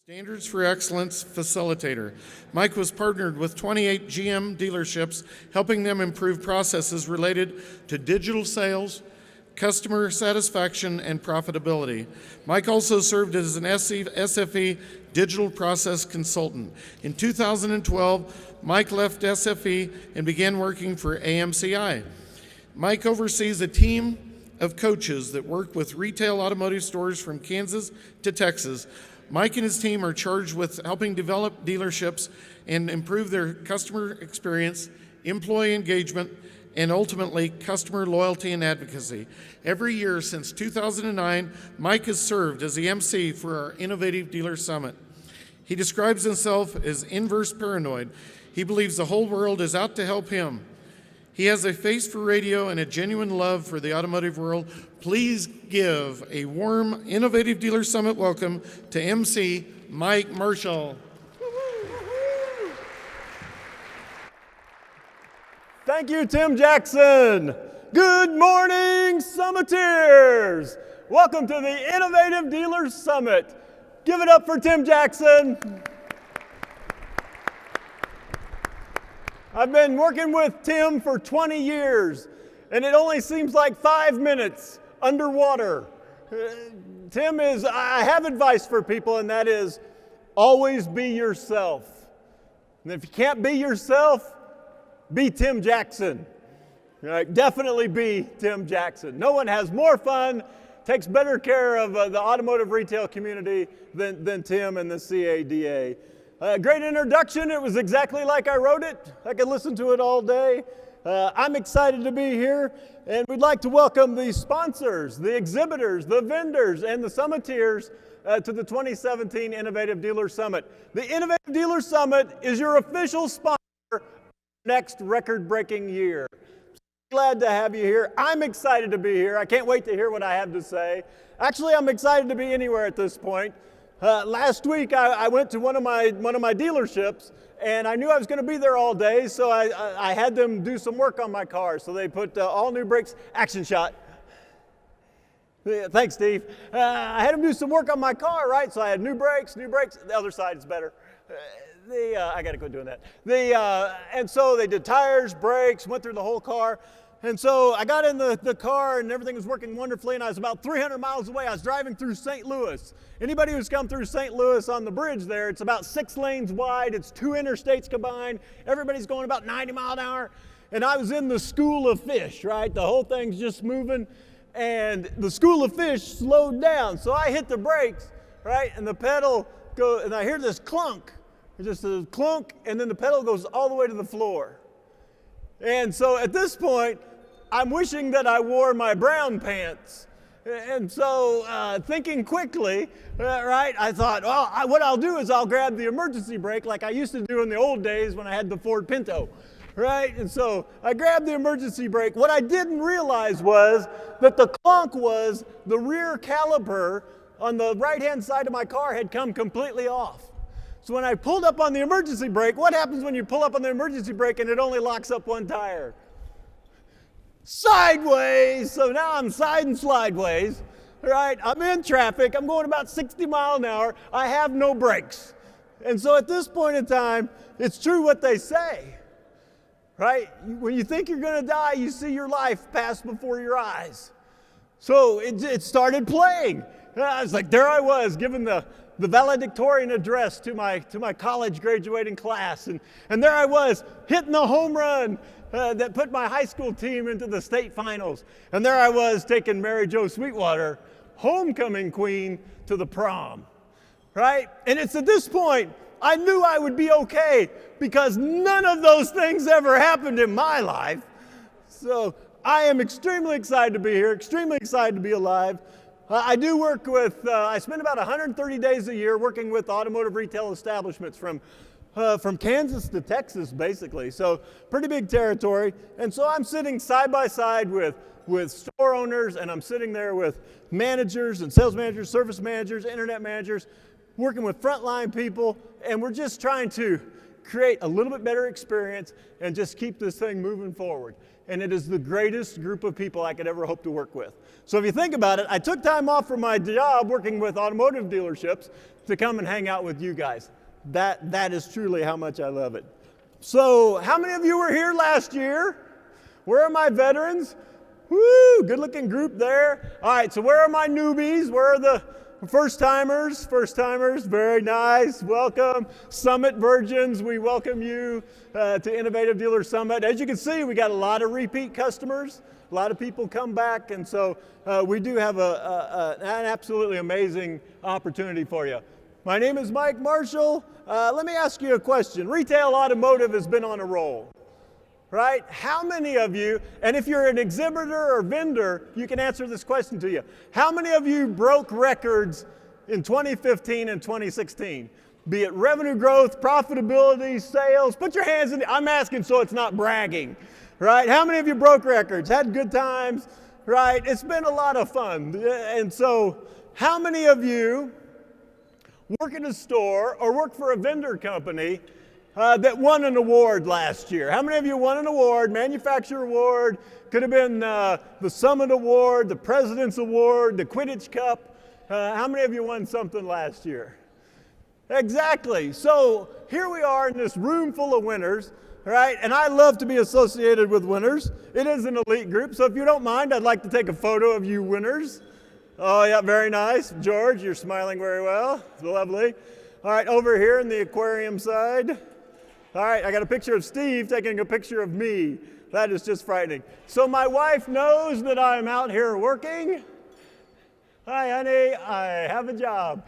Standards for Excellence Facilitator. Mike was partnered with 28 GM dealerships, helping them improve processes related to digital sales, customer satisfaction, and profitability. Mike also served as an SFE digital process consultant. In 2012, Mike left SFE and began working for AMCI. Mike oversees a team of coaches that work with retail automotive stores from Kansas to Texas. Mike and his team are charged with helping develop dealerships and improve their customer experience, employee engagement, and ultimately customer loyalty and advocacy. Every year since 2009, Mike has served as the MC for our Innovative Dealer Summit. He describes himself as inverse paranoid. He believes the whole world is out to help him. He has a face for radio and a genuine love for the automotive world. Please give a warm Innovative Dealer Summit welcome to MC Mike Marshall. Thank you, Tim Jackson. Good morning, Summiteers. Welcome to the Innovative Dealer Summit. Give it up for Tim Jackson. I've been working with Tim for 20 years, and it only seems like 5 minutes underwater. I have advice for people, and that is, always be yourself. And if you can't be yourself, be Tim Jackson. Definitely be Tim Jackson. No one has more fun, takes better care of the automotive retail community than Tim and the CADA. Great introduction. It was exactly like I wrote it. I could listen to it all day. I'm excited to be here, and we'd like to welcome the sponsors, the exhibitors, the vendors, and the Summiteers to the 2017 Innovative Dealer Summit. The Innovative Dealer Summit is your official sponsor for next record-breaking year. Glad to have you here. I'm excited to be here. I can't wait to hear what I have to say. Actually, I'm excited to be anywhere at this point. Last week, I went to one of my dealerships, and I knew I was going to be there all day, so I had them do some work on my car. So they put all new brakes, action shot. Thanks, Steve. I had them do some work on my car, right? So I had new brakes. The other side is better. I got to quit doing that. And so they did tires, brakes, went through the whole car. And so I got in the car and everything was working wonderfully, and I was about 300 miles away. I was driving through St. Louis. Anybody who's come through St. Louis on the bridge there, it's about 6 lanes wide. It's 2 interstates combined. Everybody's going about 90 miles an hour. And I was in the school of fish, right? The whole thing's just moving. And the school of fish slowed down. So I hit the brakes, right? And the pedal goes, and I hear this clunk. It's just a clunk, and then the pedal goes all the way to the floor. And so at this point, I'm wishing that I wore my brown pants. And so thinking quickly, right, I thought, well, what I'll do is I'll grab the emergency brake like I used to do in the old days when I had the Ford Pinto, right? And so I grabbed the emergency brake. What I didn't realize was that the clunk was the rear caliper on the right-hand side of my car had come completely off. So when I pulled up on the emergency brake, what happens when you pull up on the emergency brake and it only locks up one tire? Sideways. So now I'm siding slideways, right? I'm in traffic. I'm going about 60 miles an hour. I have no brakes. And so at this point in time, it's true what they say, right? When you think you're going to die, you see your life pass before your eyes. So it started playing. I was like, there I was, giving the valedictorian address to my college graduating class. And there I was, hitting the home run that put my high school team into the state finals. And there I was, taking Mary Jo Sweetwater, homecoming queen, to the prom, right? And it's at this point, I knew I would be okay because none of those things ever happened in my life. So I am extremely excited to be here, extremely excited to be alive. I do work with, I spend about 130 days a year working with automotive retail establishments from Kansas to Texas, basically. So pretty big territory. And so I'm sitting side by side with store owners, and I'm sitting there with managers and sales managers, service managers, internet managers, working with frontline people, and we're just trying to create a little bit better experience, and just keep this thing moving forward. And it is the greatest group of people I could ever hope to work with. So if you think about it, I took time off from my job working with automotive dealerships to come and hang out with you guys. That is truly how much I love it. So how many of you were here last year? Where are my veterans? Woo, good looking group there. All right, so where are my newbies? Where are the first timers? First timers, very nice, welcome. Summit virgins, we welcome you to Innovative Dealer Summit. As you can see, we got a lot of repeat customers. A lot of people come back, and so we do have an absolutely amazing opportunity for you. My name is Mike Marshall. Let me ask you a question. Retail automotive has been on a roll, right? How many of you, and if you're an exhibitor or vendor, you can answer this question to you. How many of you broke records in 2015 and 2016? Be it revenue growth, profitability, sales. Put your hands in. I'm asking so it's not bragging, right? How many of you broke records, had good times, right? It's been a lot of fun. And so how many of you work in a store or work for a vendor company that won an award last year? How many of you won an award, manufacturer award, could have been the Summit Award, the President's Award, the Quidditch Cup? How many of you won something last year? Exactly. So here we are in this room full of winners, right? And I love to be associated with winners. It is an elite group, so if you don't mind, I'd like to take a photo of you winners. Oh, yeah, very nice. George, you're smiling very well. It's lovely. All right, over here in the aquarium side. All right, I got a picture of Steve taking a picture of me. That is just frightening. So my wife knows that I'm out here working. Hi, honey, I have a job.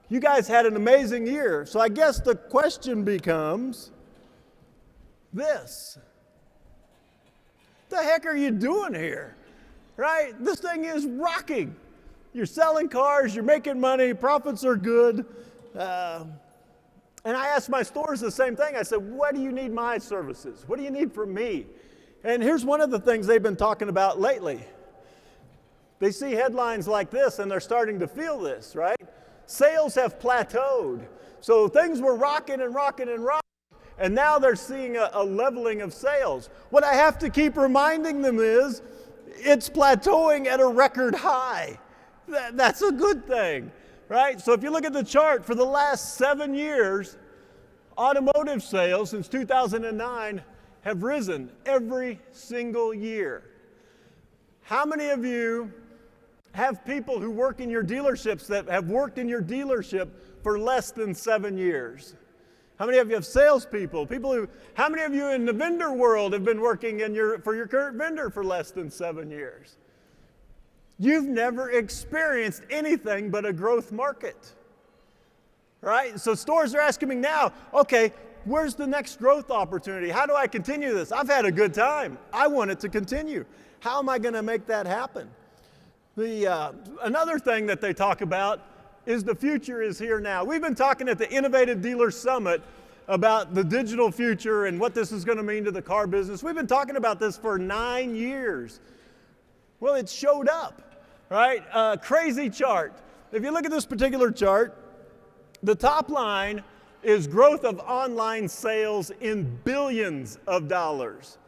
You guys had an amazing year. So I guess the question becomes this. What the heck are you doing here? Right? This thing is rocking. You're selling cars, you're making money, profits are good. And I asked my stores the same thing. I said, what do you need my services? What do you need from me? And here's one of the things they've been talking about lately. They see headlines like this and they're starting to feel this, right? Sales have plateaued. So things were rocking and rocking and rocking, and now they're seeing a leveling of sales. What I have to keep reminding them is, it's plateauing at a record high. That's a good thing, right? So if you look at the chart, for the last 7 years, automotive sales since 2009 have risen every single year. How many of you have people who work in your dealerships that have worked in your dealership for less than 7 years? How many of you have salespeople? How many of you in the vendor world have been working for your current vendor for less than 7 years? You've never experienced anything but a growth market, right? So stores are asking me now, okay, where's the next growth opportunity? How do I continue this? I've had a good time. I want it to continue. How am I going to make that happen? Another thing that they talk about is the future is here now. We've been talking at the Innovative Dealer Summit about the digital future and what this is going to mean to the car business. We've been talking about this for 9 years. Well, it showed up, right? Crazy chart. If you look at this particular chart, the top line is growth of online sales in billions of dollars.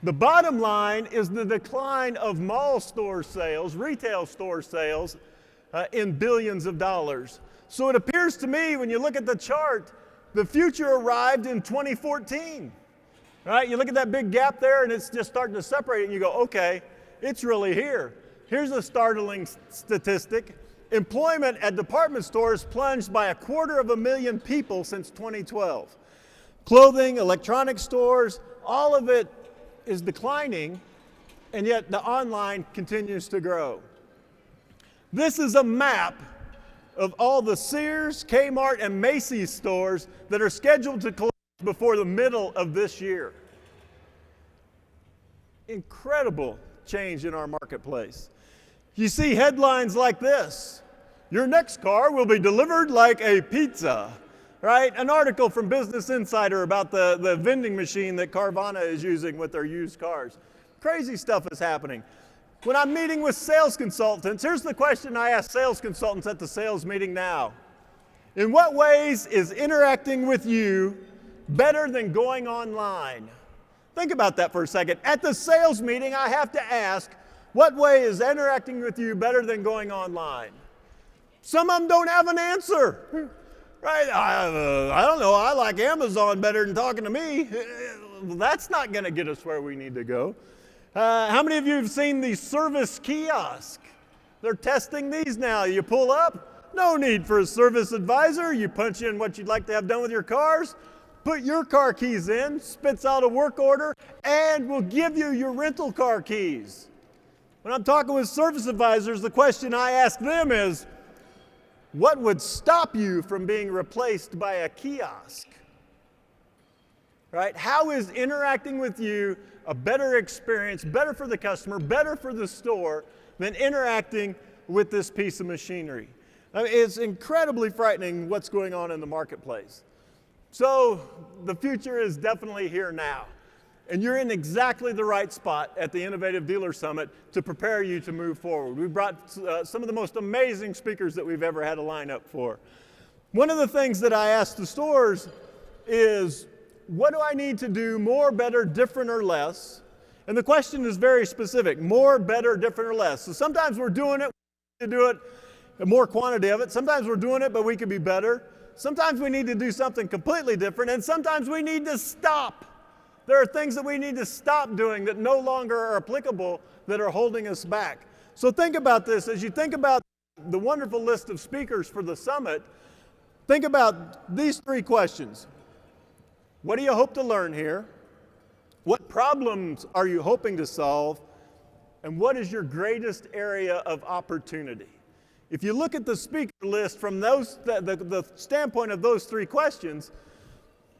The bottom line is the decline of mall store sales, retail store sales, in billions of dollars. So it appears to me, when you look at the chart, the future arrived in 2014. Right? You look at that big gap there, and it's just starting to separate, and you go, okay, it's really here. Here's a startling statistic. Employment at department stores plunged by 250,000 people since 2012. Clothing, electronic stores, all of it is declining, and yet the online continues to grow. This is a map of all the Sears, Kmart, and Macy's stores that are scheduled to close before the middle of this year. Incredible change in our marketplace. You see headlines like this: your next car will be delivered like a pizza, right? An article from Business Insider about the vending machine that Carvana is using with their used cars. Crazy stuff is happening. When I'm meeting with sales consultants, here's the question I ask sales consultants at the sales meeting now. In what ways is interacting with you better than going online? Think about that for a second. At the sales meeting, I have to ask, what way is interacting with you better than going online? Some of them don't have an answer, right? I don't know, I like Amazon better than talking to me. That's not going to get us where we need to go. How many of you have seen the service kiosk? They're testing these now. You pull up, no need for a service advisor. You punch in what you'd like to have done with your cars, put your car keys in, spits out a work order, and will give you your rental car keys. When I'm talking with service advisors, the question I ask them is, what would stop you from being replaced by a kiosk? Right? How is interacting with you a better experience, better for the customer, better for the store than interacting with this piece of machinery? I mean, it's incredibly frightening what's going on in the marketplace. So the future is definitely here now. And you're in exactly the right spot at the Innovative Dealer Summit to prepare you to move forward. We brought some of the most amazing speakers that we've ever had a lineup for. One of the things that I ask the stores is, what do I need to do more, better, different, or less? And the question is very specific, more, better, different, or less. So sometimes we're doing it, we need to do it, more quantity of it. Sometimes we're doing it, but we could be better. Sometimes we need to do something completely different, and sometimes we need to stop. There are things that we need to stop doing that no longer are applicable, that are holding us back. So think about this. As you think about the wonderful list of speakers for the summit, think about these three questions. What do you hope to learn here? What problems are you hoping to solve? And what is your greatest area of opportunity? If you look at the speaker list from the standpoint of those three questions,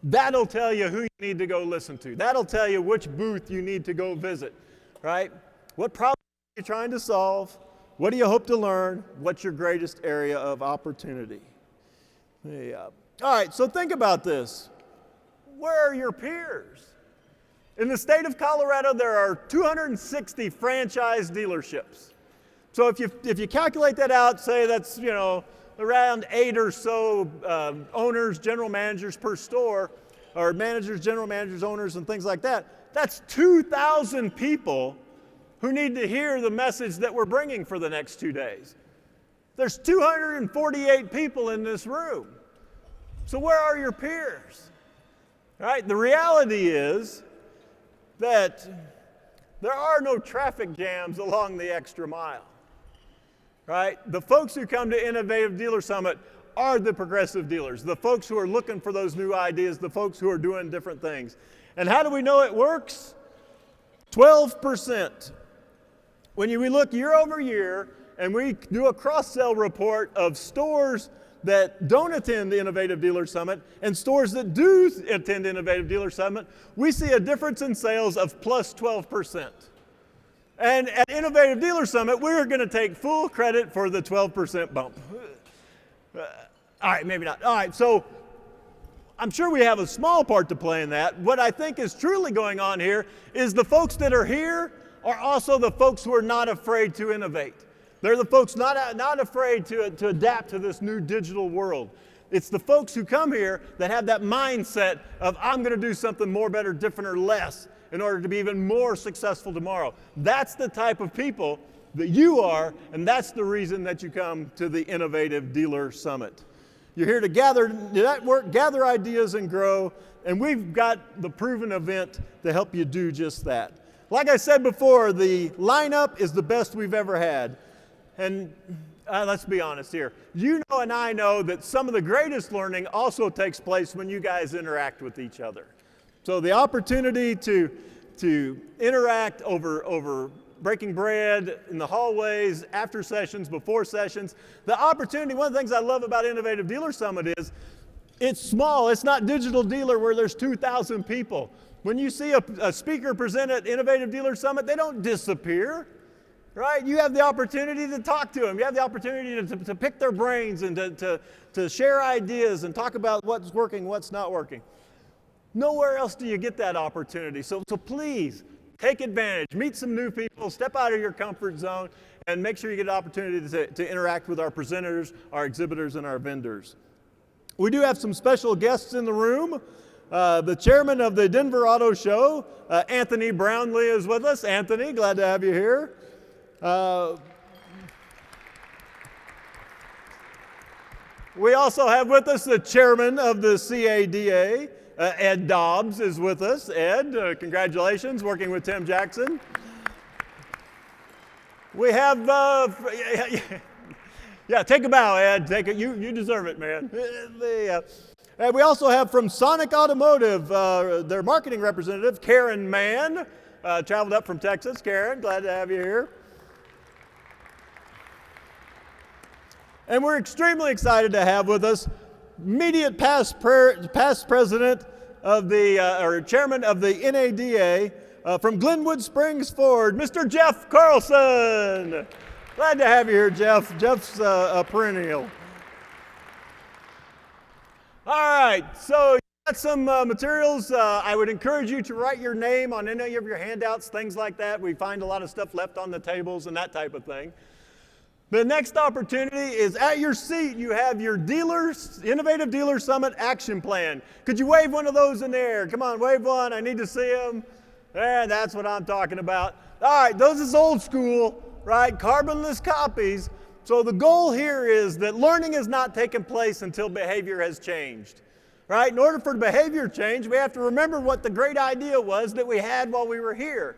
that'll tell you who you need to go listen to. That'll tell you which booth you need to go visit, right? What problem are you trying to solve? What do you hope to learn? What's your greatest area of opportunity? All right, so think about this. Where are your peers? In the state of Colorado, there are 260 franchise dealerships. So if you calculate that out, say that's, around 8 or so owners, general managers per store, or managers, general managers, owners, and things like that. That's 2,000 people who need to hear the message that we're bringing for the next 2 days. There's 248 people in this room. So where are your peers? All right, the reality is that there are no traffic jams along the extra mile. Right? The folks who come to Innovative Dealer Summit are the progressive dealers, the folks who are looking for those new ideas, the folks who are doing different things. And how do we know it works? 12%. When we look year over year and we do a cross-sell report of stores that don't attend the Innovative Dealer Summit and stores that do attend Innovative Dealer Summit, we see a difference in sales of plus 12%. And at Innovative Dealer Summit, we're going to take full credit for the 12% bump. All right, maybe not. All right, so I'm sure we have a small part to play in that. What I think is truly going on here is the folks that are here are also the folks who are not afraid to innovate. They're the folks not afraid to adapt to this new digital world. It's the folks who come here that have that mindset of, I'm going to do something more, better, different, or less in order to be even more successful tomorrow. That's the type of people that you are, and that's the reason that you come to the Innovative Dealer Summit. You're here to gather, network, gather ideas, and grow, and we've got the proven event to help you do just that. Like I said before, the lineup is the best we've ever had. And let's be honest here. You know and I know that some of the greatest learning also takes place when you guys interact with each other. So the opportunity to interact over breaking bread in the hallways, after sessions, before sessions. The opportunity, one of the things I love about Innovative Dealer Summit is it's small. It's not Digital Dealer where there's 2,000 people. When you see a speaker present at Innovative Dealer Summit, they don't disappear. Right? You have the opportunity to talk to them. You have the opportunity to pick their brains and to share ideas and talk about what's working, what's not working. Nowhere else do you get that opportunity. So please, take advantage. Meet some new people. Step out of your comfort zone and make sure you get an opportunity to interact with our presenters, our exhibitors, and our vendors. We do have some special guests in the room. The chairman of the Denver Auto Show, Anthony Brownlee, is with us. Anthony, glad to have you here. We also have with us the chairman of the CADA, Ed Dobbs is with us. Ed, congratulations, working with Tim Jackson. We have, yeah, take a bow, Ed. Take it. You deserve it, man. And we also have from Sonic Automotive, their marketing representative, Karen Mann, traveled up from Texas. Karen, glad to have you here. And we're extremely excited to have with us immediate past president of the, or chairman of the NADA from Glenwood Springs Ford, Mr. Jeff Carlson. Glad to have you here, Jeff. Jeff's a perennial. All right, so you got some materials. I would encourage you to write your name on any of your handouts, things like that. We find a lot of stuff left on the tables and that type of thing. The next opportunity is at your seat. You have your Innovative Dealer Summit Action Plan. Could you wave one of those in the air? Come on, wave one. I need to see them. There, that's what I'm talking about. All right, those is old school, right? Carbonless copies. So the goal here is that learning is not taking place until behavior has changed, right? In order for behavior change, we have to remember what the great idea was that we had while we were here.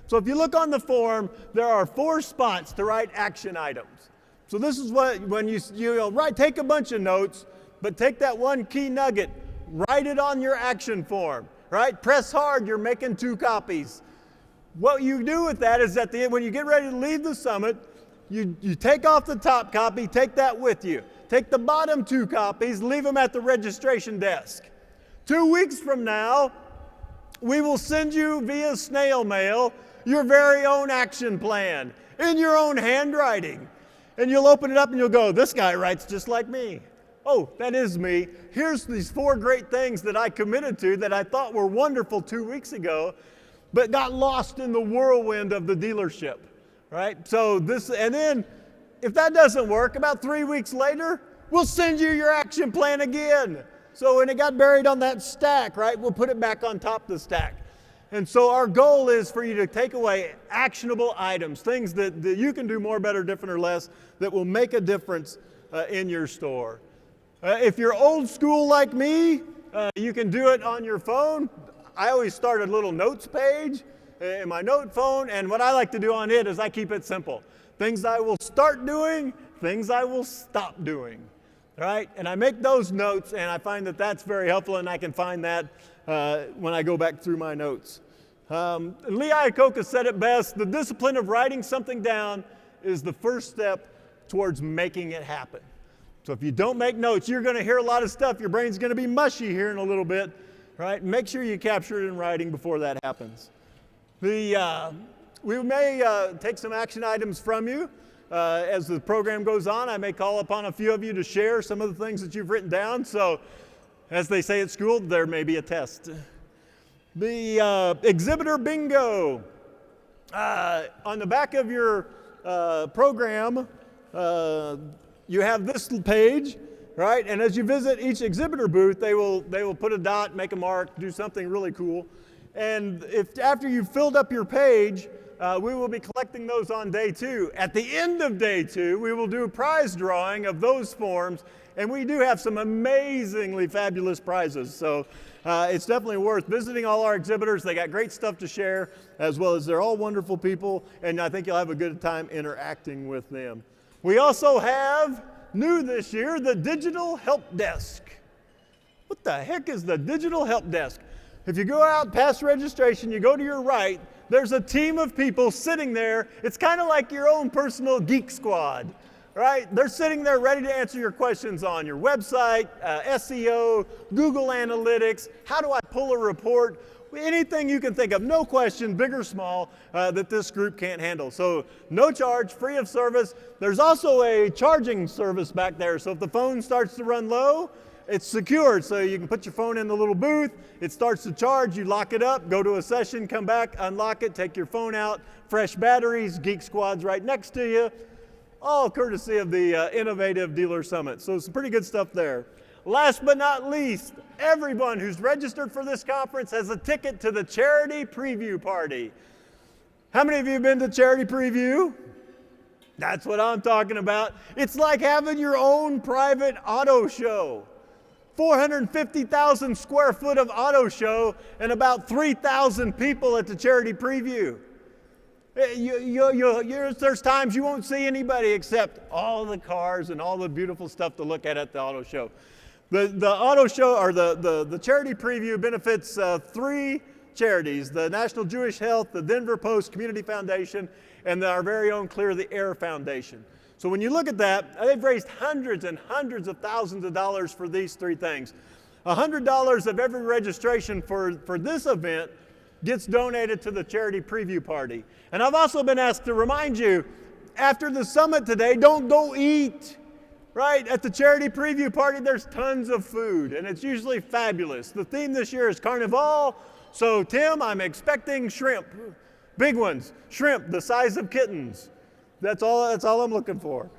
So if you look on the form, there are 4 spots to write action items. So this is what, when you take a bunch of notes, but take that one key nugget, write it on your action form, right? Press hard, you're making 2 copies. What you do with that is at the end, when you get ready to leave the summit, you take off the top copy, take that with you. Take the bottom 2 copies, leave them at the registration desk. 2 weeks from now, we will send you via snail mail your very own action plan in your own handwriting. And you'll open it up and you'll go, this guy writes just like me. Oh, that is me. Here's these 4 great things that I committed to that I thought were wonderful 2 weeks ago, but got lost in the whirlwind of the dealership, right? So and then if that doesn't work, about 3 weeks later, we'll send you your action plan again. So when it got buried on that stack, right, we'll put it back on top of the stack. And so our goal is for you to take away actionable items, things that you can do more, better, different, or less, that will make a difference in your store. If you're old school like me, you can do it on your phone. I always start a little notes page in my note phone, and what I like to do on it is I keep it simple. Things I will start doing, things I will stop doing, right? And I make those notes, and I find that that's very helpful, and I can find that when I go back through my notes. Lee Iacocca said it best, the discipline of writing something down is the first step towards making it happen. So if you don't make notes, you're going to hear a lot of stuff. Your brain's going to be mushy here in a little bit, right? Make sure you capture it in writing before that happens. We may take some action items from you. As the program goes on, I may call upon a few of you to share some of the things that you've written down. So as they say at school, there may be a test. The exhibitor bingo. On the back of your program, you have this page, right? And as you visit each exhibitor booth, they will put a dot, make a mark, do something really cool. And if after you've filled up your page, we will be collecting those on day 2. At the end of day 2, we will do a prize drawing of those forms, and we do have some amazingly fabulous prizes. So it's definitely worth visiting all our exhibitors. They got great stuff to share, as well as they're all wonderful people, and I think you'll have a good time interacting with them. We also have, new this year, the Digital Help Desk. What the heck is the Digital Help Desk? If you go out past registration, you go to your right, there's a team of people sitting there. It's kind of like your own personal geek squad, right? They're sitting there ready to answer your questions on your website, SEO, Google Analytics, how do I pull a report, anything you can think of, no question, big or small, that this group can't handle. So no charge, free of service. There's also a charging service back there. So if the phone starts to run low, it's secured, so you can put your phone in the little booth, it starts to charge, you lock it up, go to a session, come back, unlock it, take your phone out, fresh batteries, Geek Squad's right next to you, all courtesy of the Innovative Dealer Summit. So some pretty good stuff there. Last but not least, everyone who's registered for this conference has a ticket to the charity preview party. How many of you have been to charity preview? That's what I'm talking about. It's like having your own private auto show. 450,000 square foot of auto show and about 3,000 people at the charity preview. There's times you won't see anybody except all the cars and all the beautiful stuff to look at the auto show. The auto show, or the charity preview, benefits 3 charities: the National Jewish Health, the Denver Post Community Foundation, and our very own Clear the Air Foundation. So when you look at that, they've raised hundreds and hundreds of thousands of dollars for these 3 things. $100 of every registration for this event gets donated to the charity preview party. And I've also been asked to remind you, after the summit today, don't go eat. Right? At the charity preview party, there's tons of food, and it's usually fabulous. The theme this year is Carnival. So Tim, I'm expecting shrimp. Big ones. Shrimp the size of kittens. That's all I'm looking for.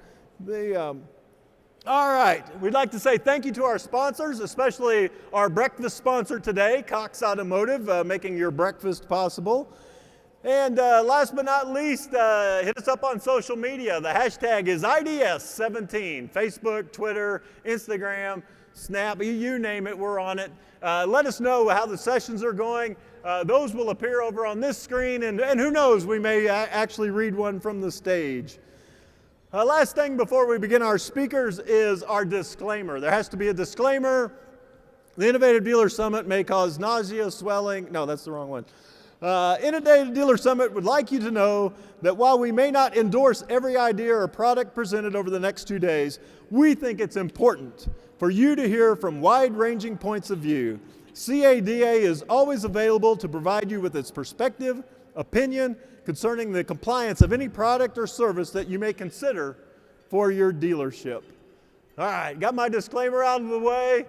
All right. We'd like to say thank you to our sponsors, especially our breakfast sponsor today, Cox Automotive, making your breakfast possible. And last but not least, hit us up on social media. The hashtag is IDS17. Facebook, Twitter, Instagram, Snap, you name it, we're on it. Let us know how the sessions are going. Those will appear over on this screen, and who knows, we may actually read one from the stage. Last thing before we begin our speakers is our disclaimer. There has to be a disclaimer. The Innovative Dealer Summit may cause nausea, swelling. No, that's the wrong one. Innovative Dealer Summit would like you to know that while we may not endorse every idea or product presented over the next 2 days, we think it's important for you to hear from wide-ranging points of view. CADA is always available to provide you with its perspective, opinion concerning the compliance of any product or service that you may consider for your dealership. All right, got my disclaimer out of the way.